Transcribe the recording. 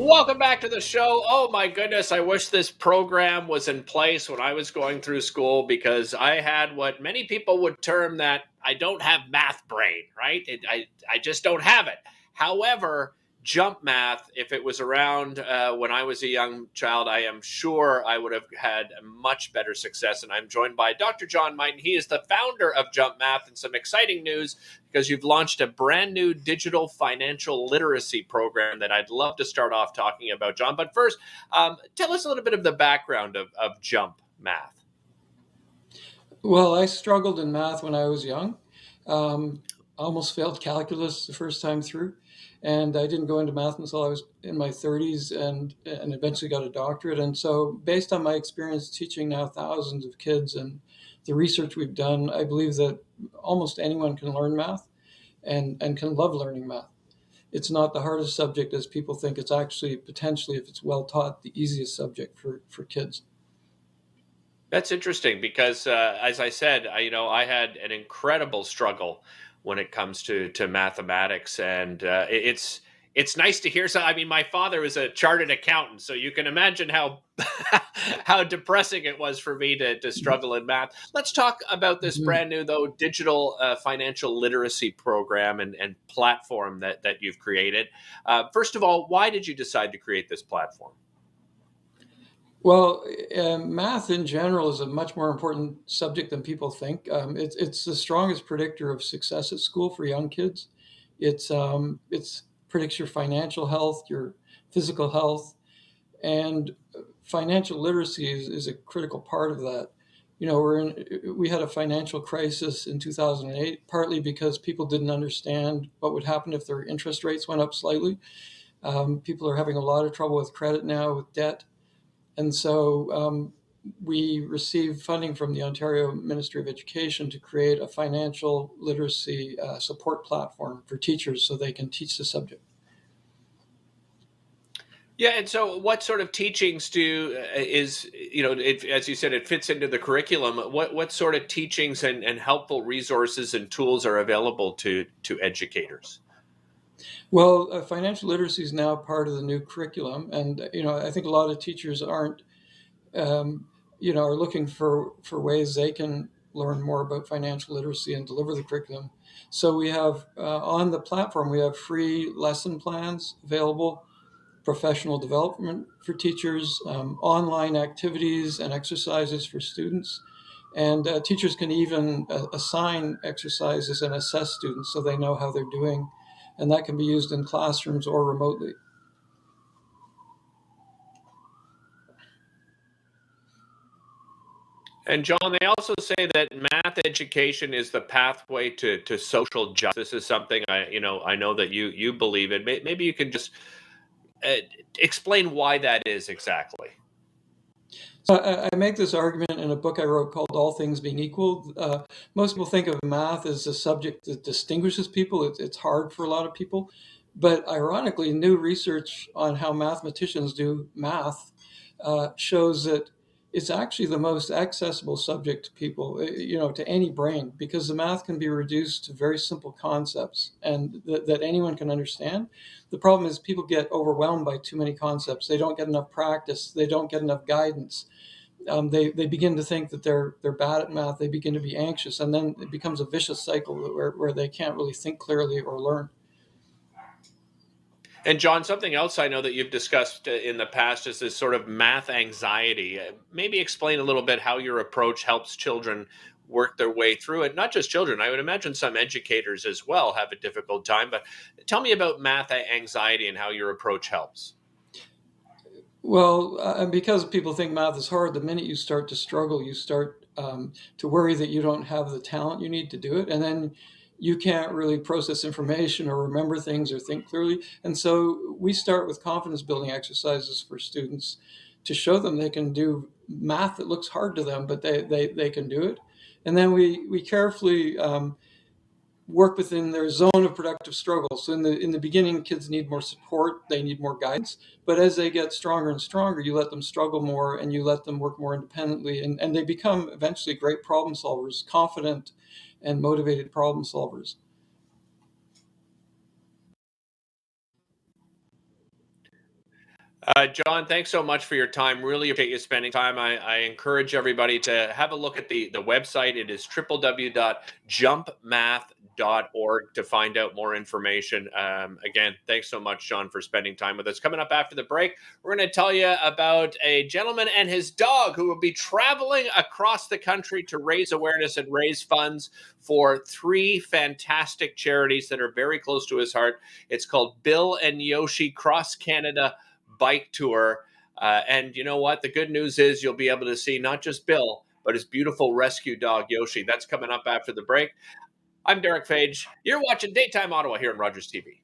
Welcome back to the show. Oh my goodness, I wish this program was in place when I was going through school because I had what many people would term that I don't have math brain, right? I just don't have it. However, jump math, if it was around when I was a young child, I am sure I would have had a much better success. And I'm joined by Dr. John Mighton. He is the founder of Jump Math, and some exciting news because you've launched a brand new digital financial literacy program that I'd love to start off talking about, John. But first, tell us a little bit of the background of Jump Math. Well, I struggled in math when I was young. I almost failed calculus the first time through, and I didn't go into math until I was in my 30s and eventually got a doctorate. And so, based on my experience teaching now thousands of kids and the research we've done, I believe that almost anyone can learn math and can love learning math. It's not the hardest subject as people think. It's actually potentially, if it's well taught, the easiest subject for kids. That's interesting because, as I said, I had an incredible struggle when it comes to mathematics, and it's nice to hear. So, I mean, my father is a chartered accountant, so you can imagine how how depressing it was for me to struggle in math. Let's talk about this Mhm. brand new, though, digital financial literacy program and platform that you've created. First of all, why did you decide to create this platform? Well, math in general is a much more important subject than people think. It's the strongest predictor of success at school for young kids. It's predicts your financial health, your physical health, and financial literacy is a critical part of that. You know, we had a financial crisis in 2008, partly because people didn't understand what would happen if their interest rates went up slightly. People are having a lot of trouble with credit now, with debt. And so we received funding from the Ontario Ministry of Education to create a financial literacy support platform for teachers so they can teach the subject. Yeah, and so what sort of teachings as you said, it fits into the curriculum. What sort of teachings and helpful resources and tools are available to educators? Well, financial literacy is now part of the new curriculum. And, I think a lot of teachers aren't, um, are looking for ways they can learn more about financial literacy and deliver the curriculum. So we have on the platform, we have free lesson plans available, professional development for teachers, online activities and exercises for students. And teachers can even assign exercises and assess students so they know how they're doing. And that can be used in classrooms or remotely. And John, they also say that math education is the pathway to social justice. This is something I know that you believe in. Maybe you can just uh, explain why that is exactly. So I make this argument in a book I wrote called All Things Being Equal. Most people think of math as a subject that distinguishes people. It's hard for a lot of people. But ironically, new research on how mathematicians do math shows that it's actually the most accessible subject to people, to any brain, because the math can be reduced to very simple concepts and that anyone can understand. The problem is people get overwhelmed by too many concepts. They don't get enough practice. They don't get enough guidance. They begin to think that they're bad at math. They begin to be anxious, and then it becomes a vicious cycle where they can't really think clearly or learn. And John, something else I know that you've discussed in the past is this sort of math anxiety. Maybe explain a little bit how your approach helps children work their way through it. Not just children. I would imagine some educators as well have a difficult time. But tell me about math anxiety and how your approach helps. Well, because people think math is hard, the minute you start to struggle, you start to worry that you don't have the talent you need to do it, and then you can't really process information or remember things or think clearly. And so we start with confidence building exercises for students to show them they can do math that looks hard to them, but they can do it. And then we carefully work within their zone of productive struggle. So in the beginning, kids need more support, they need more guidance. But as they get stronger and stronger, you let them struggle more and you let them work more independently, and they become eventually great problem solvers, confident and motivated problem solvers. John, thanks so much for your time. Really appreciate you spending time. I encourage everybody to have a look at the website. It is www.jumpmath.org to find out more information. Again, thanks so much, John, for spending time with us. Coming up after the break, we're going to tell you about a gentleman and his dog who will be traveling across the country to raise awareness and raise funds for three fantastic charities that are very close to his heart. It's called Bill and Yoshi Cross Canada Bike Tour. And you know what? The good news is you'll be able to see not just Bill, but his beautiful rescue dog, Yoshi. That's coming up after the break. I'm Derek Fage. You're watching Daytime Ottawa here on Rogers TV.